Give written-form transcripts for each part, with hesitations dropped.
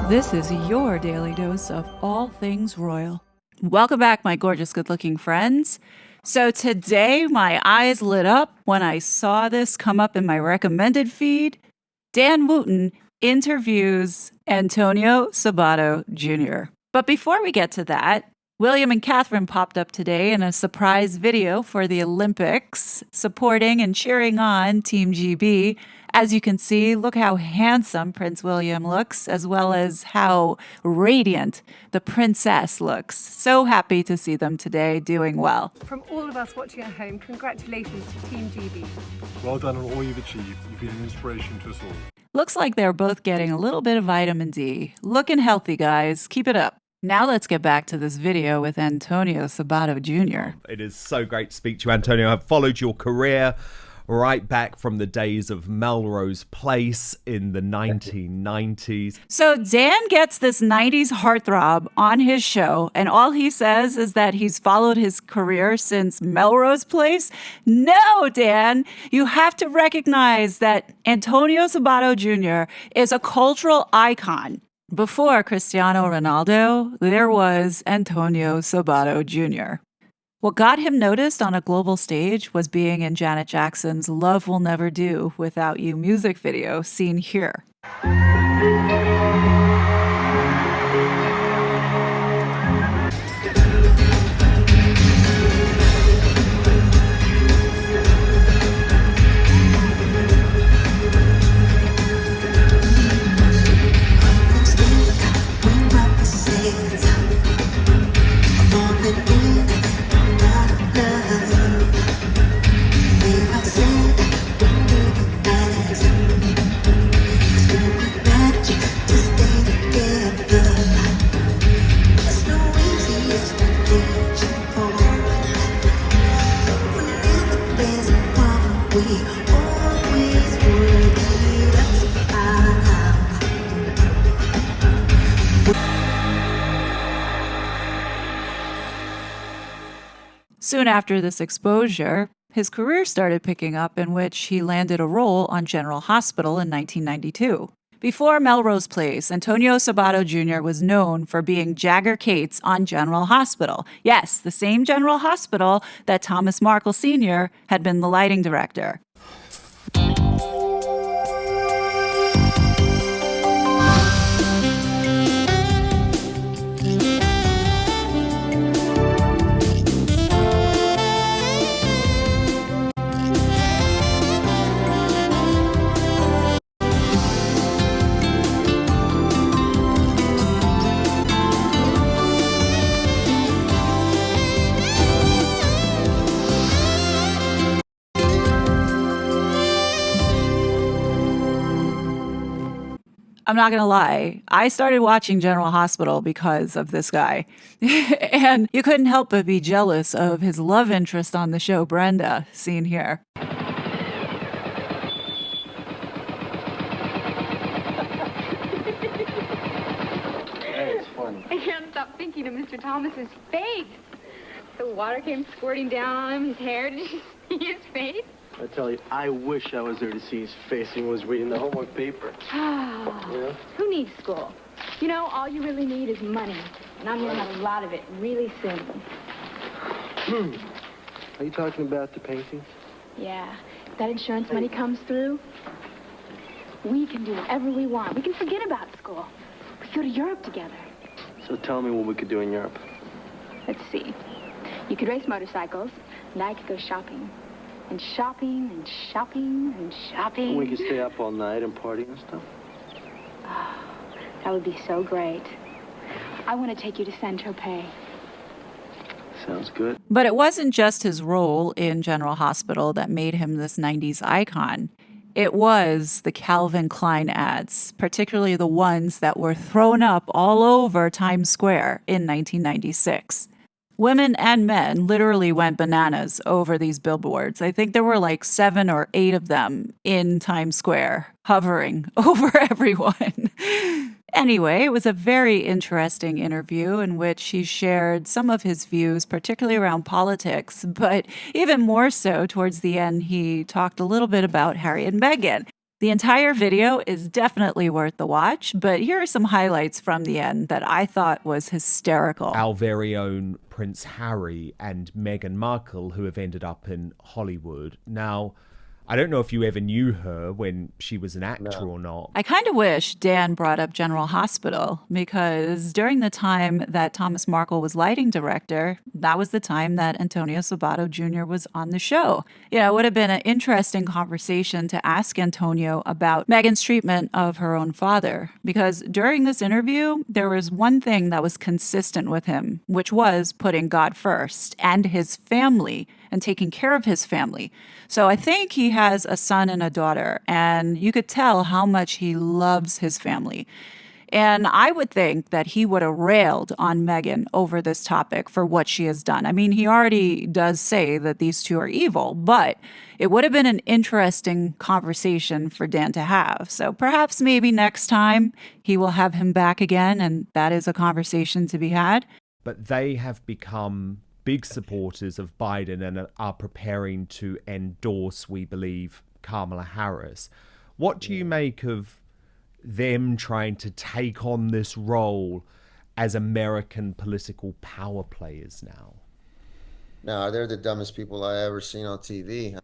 This is your daily dose of all things royal. Welcome back, my gorgeous, good-looking friends. So today, my eyes lit up when I saw this come up in my recommended feed. Dan Wootton interviews Antonio Sabato Jr. But before we get to that, William and Catherine popped up today in a surprise video for the Olympics, supporting and cheering on Team GB. As you can see, look how handsome Prince William looks, as well as how radiant the princess looks. So happy to see them today doing well. From all of us watching at home, congratulations to Team GB. Well done on all you've achieved. You've been an inspiration to us all. Looks like they're both getting a little bit of vitamin D. Looking healthy, guys. Keep it up. Now let's get back to this video with Antonio Sabato Jr. It is so great to speak to you, Antonio. I've followed your career right back from the days of Melrose Place in the 1990s. So Dan gets this 90s heartthrob on his show, and all he says is that he's followed his career since Melrose Place. No, Dan, you have to recognize that Antonio Sabato Jr. is a cultural icon. Before Cristiano Ronaldo, there was Antonio Sabato Jr. What got him noticed on a global stage was being in Janet Jackson's Love Will Never Do Without You music video, seen here. Soon after this exposure, his career started picking up, in which he landed a role on General Hospital in 1992. Before Melrose Place, Antonio Sabato Jr. was known for being Jagger Cates on General Hospital. Yes, the same General Hospital that Thomas Markle Sr. had been the lighting director. I'm not going to lie, I started watching General Hospital because of this guy. And you couldn't help but be jealous of his love interest on the show, Brenda, seen here. Hey, it's fun. I can't stop thinking of Mr. Thomas's face. The water came squirting down on him, his hair. Did you see his face? I tell you, I wish I was there to see his face when he was reading the homework paper. Oh, who needs school? You know, all you really need is money. And I'm going to have a lot of it really soon. Are you talking about the paintings? Yeah. If that insurance money comes through, we can do whatever we want. We can forget about school. We could go to Europe together. So tell me what we could do in Europe. Let's see. You could race motorcycles, and I could go shopping. And shopping, and shopping, and shopping. And we could stay up all night and party and stuff. Oh, that would be so great. I want to take you to Saint-Tropez. Sounds good. But it wasn't just his role in General Hospital that made him this 90s icon. It was the Calvin Klein ads, particularly the ones that were thrown up all over Times Square in 1996. Women and men literally went bananas over these billboards. I think there were like 7 or 8 of them in Times Square, hovering over everyone. Anyway, it was a very interesting interview in which he shared some of his views, particularly around politics, but even more so towards the end, he talked a little bit about Harry and Meghan. The entire video is definitely worth the watch, but here are some highlights from the end that I thought was hysterical. Our very own Prince Harry and Meghan Markle, who have ended up in Hollywood. Now, I don't know if you ever knew her when she was an actor or not. I kind of wish Dan brought up General Hospital, because during the time that Thomas Markle was lighting director, that was the time that Antonio Sabato Jr. was on the show. You know, it would have been an interesting conversation to ask Antonio about Meghan's treatment of her own father, because during this interview, there was one thing that was consistent with him, which was putting God first and his family and taking care of his family. So I think he has a son and a daughter, and you could tell how much he loves his family. And I would think that he would have railed on Meghan over this topic for what she has done. I mean, he already does say that these two are evil, but it would have been an interesting conversation for Dan to have. So perhaps maybe next time he will have him back again, and that is a conversation to be had. But they have become big supporters of Biden and are preparing to endorse, we believe, Kamala Harris. What do you make of them trying to take on this role as American political power players now? No, they're the dumbest people I ever seen on TV.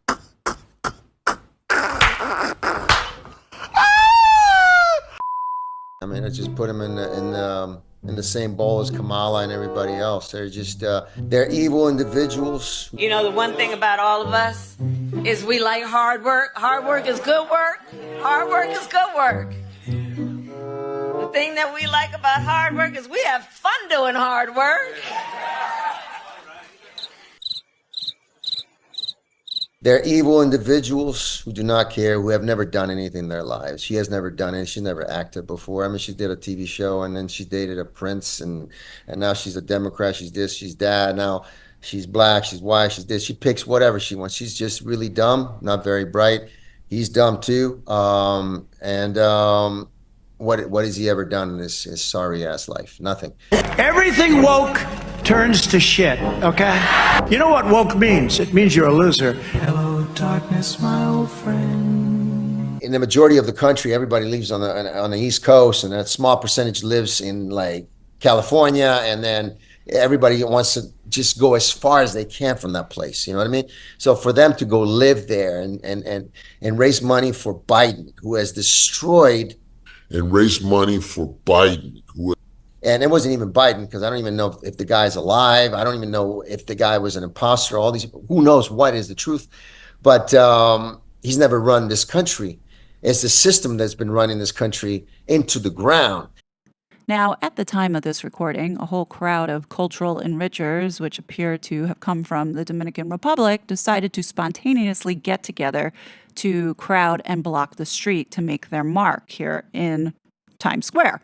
I mean, I just put them in the same bowl as Kamala and everybody else. They're just, they're evil individuals. You know, the one thing about all of us is we like hard work. Hard work is good work. Hard work is good work. The thing that we like about hard work is we have fun doing hard work. They're evil individuals who do not care, who have never done anything in their lives. She has never done it. She never acted before. I mean, she did a TV show, and then she dated a prince, and now she's a Democrat. She's this, she's that. Now she's black, she's white, she's this. She picks whatever she wants. She's just really dumb, not very bright. He's dumb too. What has he ever done in his sorry ass life? Nothing. Everything woke turns to shit, okay? You know what woke means? It means you're a loser. Hello, darkness, my old friend. In the majority of the country, everybody lives on the East Coast, and a small percentage lives in like California, and then everybody wants to just go as far as they can from that place. You know what I mean? So for them to go live there and raise money for Biden, who has destroyed. And raise money for Biden, and it wasn't even Biden, because I don't even know if the guy's alive. I don't even know if the guy was an imposter. All these, who knows what is the truth? But he's never run this country. It's the system that's been running this country into the ground. Now, at the time of this recording, a whole crowd of cultural enrichers, which appear to have come from the Dominican Republic, decided to spontaneously get together to crowd and block the street to make their mark here in Times Square.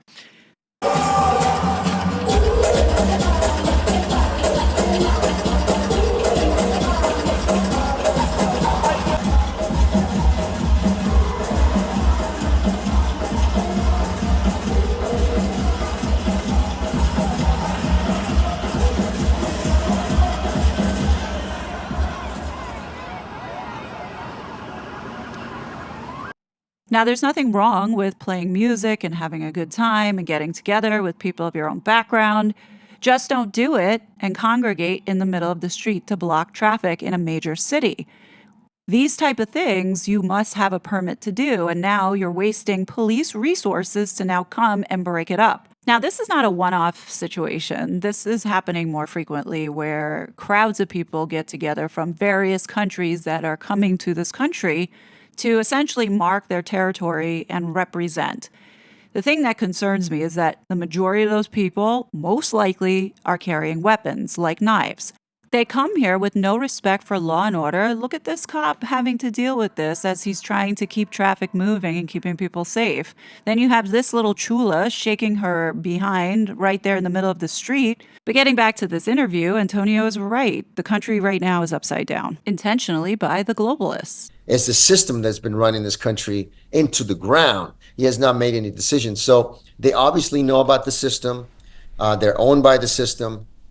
Now, there's nothing wrong with playing music and having a good time and getting together with people of your own background. Just don't do it and congregate in the middle of the street to block traffic in a major city. These type of things you must have a permit to do, and now you're wasting police resources to now come and break it up. Now, this is not a one-off situation. This is happening more frequently, where crowds of people get together from various countries that are coming to this country to essentially mark their territory and represent. The thing that concerns me is that the majority of those people most likely are carrying weapons like knives. They come here with no respect for law and order. Look at this cop having to deal with this as he's trying to keep traffic moving and keeping people safe. Then you have this little chula shaking her behind right there in the middle of the street. But getting back to this interview, Antonio is right. The country right now is upside down, intentionally by the globalists. It's the system that's been running this country into the ground. He has not made any decisions. So they obviously know about the system. They're owned by the system.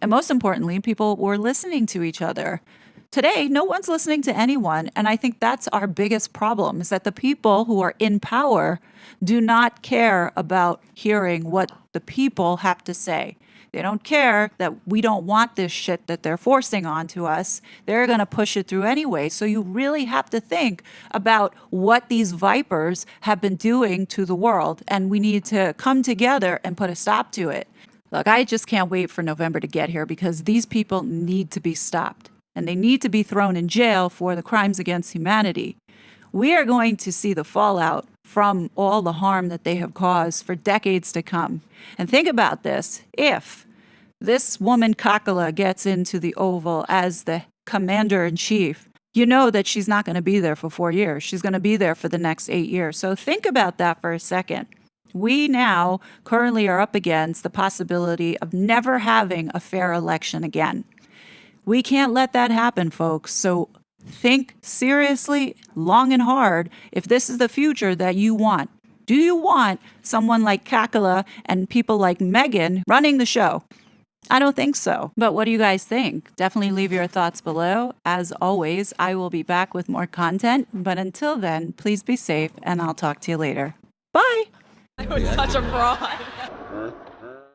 And most importantly, people were listening to each other. Today, no one's listening to anyone. And I think that's our biggest problem, is that the people who are in power do not care about hearing what the people have to say. They don't care that we don't want this shit that they're forcing onto us. They're going to push it through anyway. So you really have to think about what these vipers have been doing to the world. And we need to come together and put a stop to it. Look, I just can't wait for November to get here because these people need to be stopped. And they need to be thrown in jail for the crimes against humanity. We are going to see the fallout from all the harm that they have caused for decades to come. And think about this. If this woman Kakala gets into the Oval as the commander-in-chief, you know that she's not going to be there for 4 years. She's going to be there for the next 8 years. So think about that for a second. We now currently are up against the possibility of never having a fair election again. We can't let that happen, folks. So think seriously, long and hard, if this is the future that you want. Do you want someone like Kakala and people like Meghan running the show? I don't think so. But what do you guys think? Definitely leave your thoughts below. As always, I will be back with more content. But until then, please be safe, and I'll talk to you later. Bye. I was such a fraud.